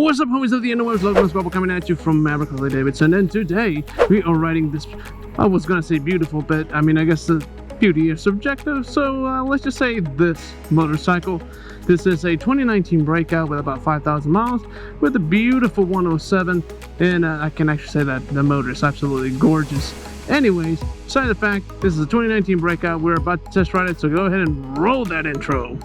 What's up, homies of the interwebs? Lugnuts.Guapo coming at you from Maverick Harley-Davidson, and today we are riding this, I was gonna say beautiful, but I mean, I guess the beauty is subjective, so let's just say this motorcycle. This is a 2019 Breakout with about 5,000 miles with a beautiful 107, and I can actually say that the motor is absolutely gorgeous. Anyways, aside the fact, this is a 2019 Breakout. We're about to test ride it, so go ahead and roll that intro.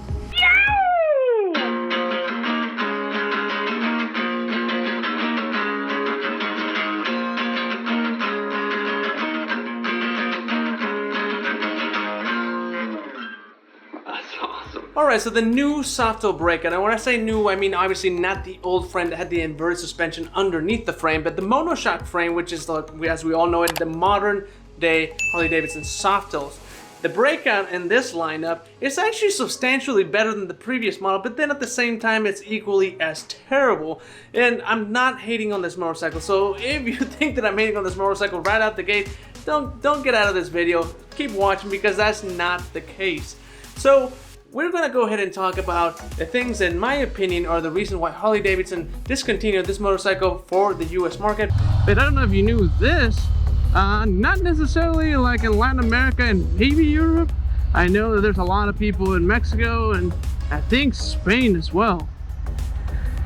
Alright, so the new Eventhough Breakout, and when I say new, I mean obviously not the old frame that had the inverted suspension underneath the frame, but the monoshock frame, which is, as we all know it, the modern day Harley-Davidson Softails. The Breakout in this lineup is actually substantially better than the previous model, but then at the same time it's equally as terrible. And I'm not hating on this motorcycle, so if you think that I'm hating on this motorcycle right out the gate, don't get out of this video. Keep watching, because that's not the case. So we're going to go ahead and talk about the things that, in my opinion, are the reason why Harley-Davidson discontinued this motorcycle for the US market. But I don't know if you knew this, not necessarily like in Latin America and maybe Europe. I know that there's a lot of people in Mexico and I think Spain as well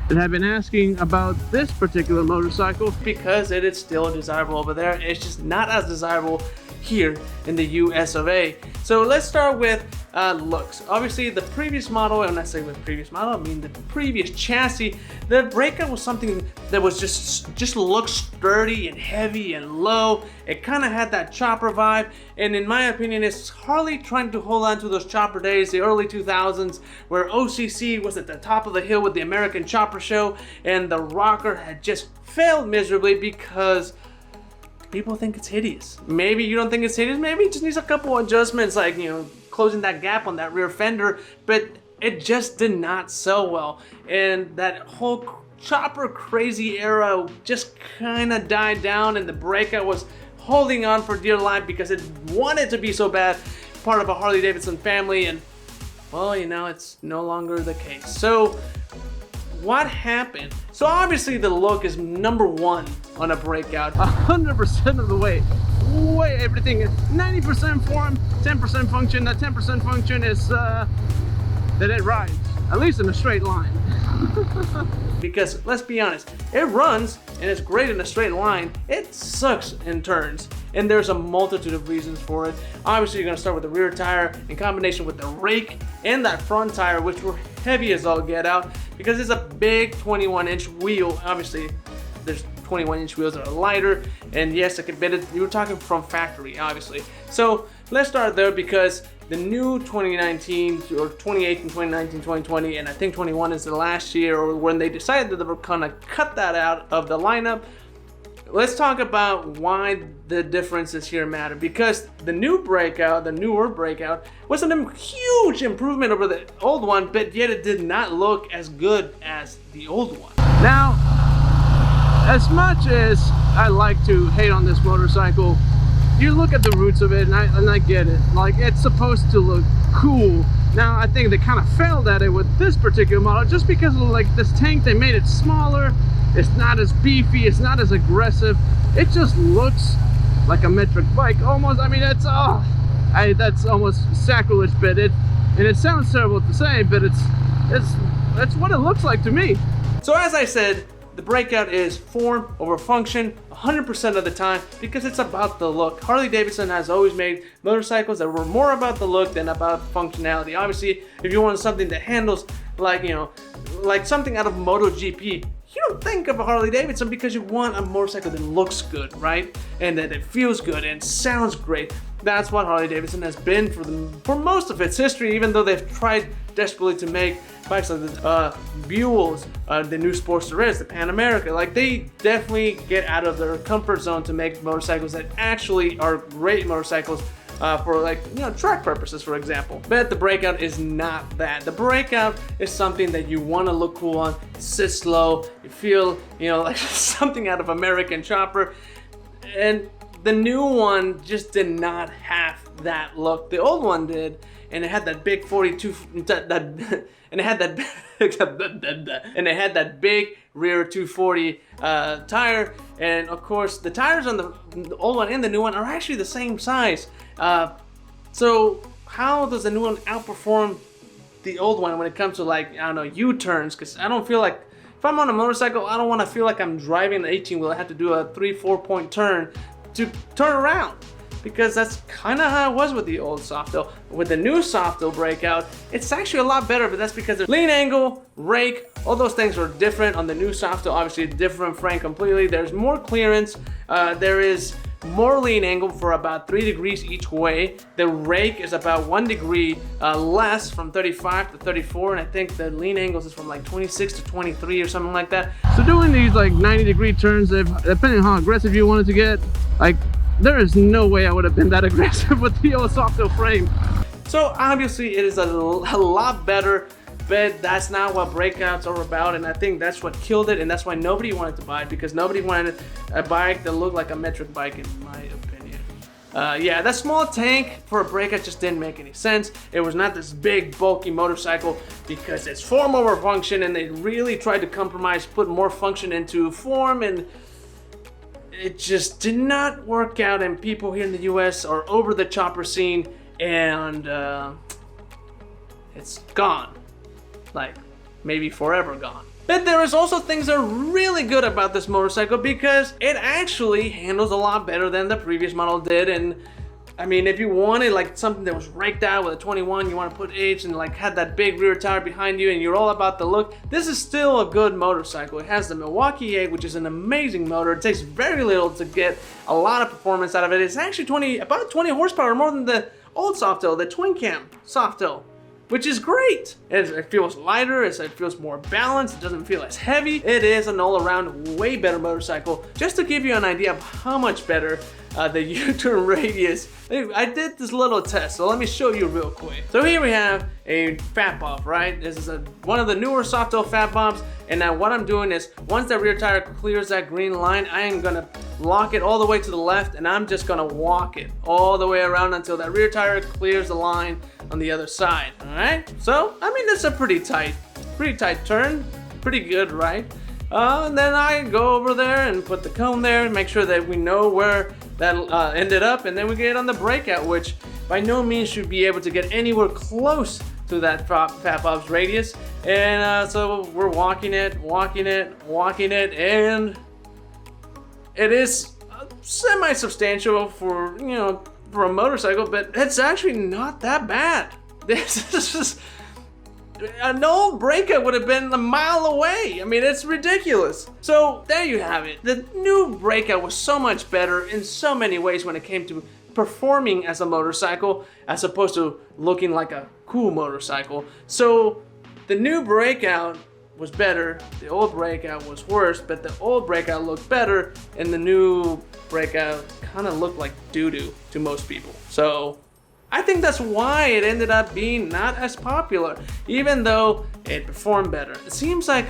that have been asking about this particular motorcycle because it is still desirable over there. It's just not as desirable here in the US of A. So let's start with looks. Obviously the previous model, and when I say with previous model, I mean the previous chassis, the Breakout was something that was just looked sturdy and heavy and low. It kind of had that chopper vibe, and in my opinion it's Harley trying to hold on to those chopper days, the early 2000s, where OCC was at the top of the hill with the American Chopper Show, and the rocker had just failed miserably because people think it's hideous. Maybe you don't think it's hideous, maybe it just needs a couple adjustments, like, you know, closing that gap on that rear fender, but it just did not sell well. And that whole chopper crazy era just kind of died down, and the Breakout was holding on for dear life because it wanted to be so bad, part of a Harley-Davidson family, and well, you know, it's no longer the case. So what happened? So obviously the look is number one on a Breakout. 100% of the way everything is 90% form, 10% function. That 10% function is that it rides, at least in a straight line. Because let's be honest, it runs and it's great in a straight line. It sucks in turns, and there's a multitude of reasons for it. Obviously you're going to start with the rear tire in combination with the rake and that front tire, which were heavy as all get out because it's a big 21-inch wheel. Obviously there's 21-inch wheels that are lighter, and yes, it could be, you were talking from factory obviously. So let's start there, because the new 2019 or 2018, 2019, 2020, and I think 21 is the last year, or when they decided that they were gonna cut that out of the lineup. Let's talk about why the differences here matter, because the new Breakout, the newer Breakout, was a huge improvement over the old one, but yet it did not look as good as the old one. Now, as much as I like to hate on this motorcycle, you look at the roots of it, and I get it. Like, it's supposed to look cool. Now, I think they kind of failed at it with this particular model, just because of like this tank. They made it smaller. It's not as beefy. It's not as aggressive. It just looks like a metric bike almost. I mean, it's that's almost sacrilege, but it sounds terrible to say, but it's what it looks like to me. So as I said, the Breakout is form over function 100% of the time, because it's about the look. Harley-Davidson has always made motorcycles that were more about the look than about functionality. Obviously, if you want something that handles, like, you know, like something out of MotoGP, you don't think of a Harley-Davidson because you want a motorcycle that looks good, right? And that it feels good and sounds great. That's what Harley-Davidson has been for most of its history, even though they've tried desperately to make bikes like the Buells, the new Sportster S, the Pan America. Like, they definitely get out of their comfort zone to make motorcycles that actually are great motorcycles for, like, you know, track purposes, for example. But the Breakout is not that. The Breakout is something that you want to look cool on. It sits slow. You feel, you know, like something out of American Chopper. And the new one just did not have that look. The old one did. and it had that big 42 and it had that and it had that big rear 240 tire, and of course the tires on the old one and the new one are actually the same size. So how does the new one outperform the old one when it comes to, like, I don't know, U-turns? Because I don't feel like, if I'm on a motorcycle, I don't want to feel like I'm driving an 18-wheel. I have to do a 3-4 point turn to turn around, because that's kind of how it was with the old Softail. With the new Softail Breakout, it's actually a lot better, but that's because the lean angle, rake, all those things are different on the new Softail. Obviously, a different frame completely. There's more clearance. There is more lean angle for about 3 degrees each way. The rake is about 1 degree less, from 35 to 34, and I think the lean angles is from like 26 to 23 or something like that. So doing these like 90-degree turns, depending on how aggressive you wanted to get, like, there is no way I would have been that aggressive with the old Softail frame. So obviously it is a lot better, but that's not what Breakouts are about, and I think that's what killed it, and that's why nobody wanted to buy it, because nobody wanted a bike that looked like a metric bike, in my opinion. Yeah, that small tank for a Breakout just didn't make any sense. It was not this big, bulky motorcycle, because it's form over function, and they really tried to compromise, put more function into form, and it just did not work out, and people here in the US are over the chopper scene, and it's gone. Like, maybe forever gone. But there is also things that are really good about this motorcycle, because it actually handles a lot better than the previous model did. And I mean, if you wanted like something that was raked out with a 21, you want to put H and like had that big rear tire behind you, and you're all about the look, this is still a good motorcycle. It has the Milwaukee 8, which is an amazing motor. It takes very little to get a lot of performance out of it. It's actually about 20 horsepower more than the old Softail, the twin cam Softail, which is great. It feels lighter, it feels more balanced, it doesn't feel as heavy. It is an all-around way better motorcycle. Just to give you an idea of how much better the U-turn radius, I did this little test, so let me show you real quick. So here we have a fat bob, right? This is one of the newer Softail fat bobs, and now what I'm doing is, once that rear tire clears that green line, I am gonna lock it all the way to the left, and I'm just gonna walk it all the way around until that rear tire clears the line on the other side. All right, so I mean, it's a pretty tight turn, pretty good, right? And then I go over there and put the cone there and make sure that we know where that ended up, and then we get on the Breakout, which by no means should be able to get anywhere close to that fat bob's radius. And so we're walking it, and it is semi-substantial for, you know, for a motorcycle, but it's actually not that bad. This is just, an old Breakout would have been a mile away. I mean, it's ridiculous. So there you have it. The new Breakout was so much better in so many ways when it came to performing as a motorcycle, as opposed to looking like a cool motorcycle. So the new Breakout was better, the old Breakout was worse, but the old Breakout looked better, and the new Breakout kind of looked like doo-doo to most people. So I think that's why it ended up being not as popular, even though it performed better. It seems like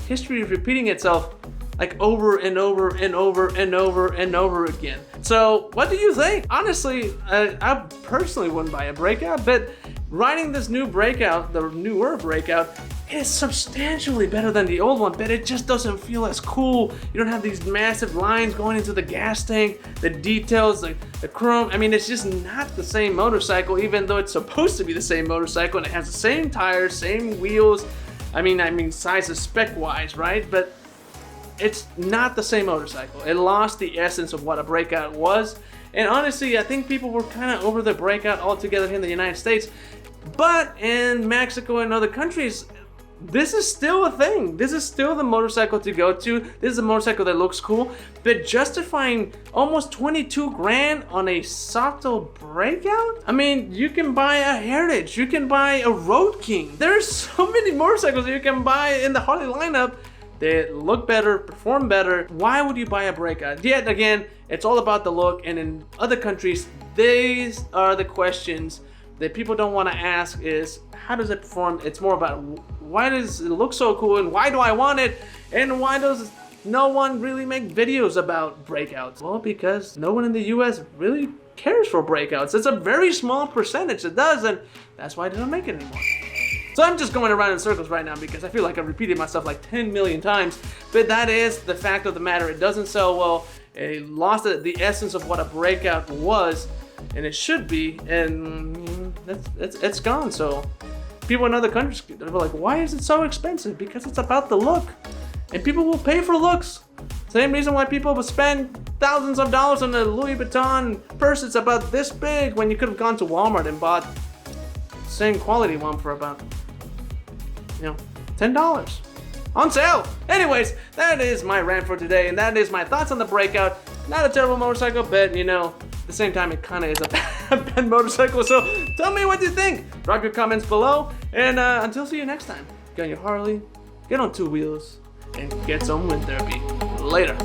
history is repeating itself, like over and over and over and over and over again. So what do you think? Honestly, I personally wouldn't buy a Breakout, but riding this new Breakout, the newer Breakout, is substantially better than the old one, but it just doesn't feel as cool. You don't have these massive lines going into the gas tank, the details, the chrome. I mean, it's just not the same motorcycle, even though it's supposed to be the same motorcycle, and it has the same tires, same wheels. I mean, size of spec-wise, right? But it's not the same motorcycle. It lost the essence of what a Breakout was. And honestly, I think people were kind of over the Breakout altogether here in the United States. But in Mexico and other countries, this is still a thing. This is still the motorcycle to go to. This is a motorcycle that looks cool. But justifying almost 22 grand on a Softail Breakout? I mean, you can buy a Heritage. You can buy a Road King. There's so many motorcycles that you can buy in the Harley lineup that look better, perform better. Why would you buy a Breakout? Yet again, it's all about the look. And in other countries, these are the questions that people don't want to ask, is how does it perform? It's more about why does it look so cool, and why do I want it, and why does no one really make videos about Breakouts? Well, because no one in the US really cares for breakouts. It's a very small percentage that does, and that's why they don't make it anymore. So I'm just going around in circles right now because I feel like I've repeated myself like 10 million times, but that is the fact of the matter. It doesn't sell well. It lost the essence of what a breakout was, and it should be, and it's gone. So people in other countries, they're like, why is it so expensive? Because it's about the look, and people will pay for looks. Same reason why people would spend thousands of dollars on a Louis Vuitton purse. It's about this big when you could have gone to Walmart and bought the same quality one for about, $10 on sale. Anyways, that is my rant for today, and that is my thoughts on the Breakout. Not a terrible motorcycle, but at the same time, it kind of is a bad motorcycle. So tell me what you think. Drop your comments below, and until see you next time, get on your Harley, get on two wheels, and get some wind therapy. Later.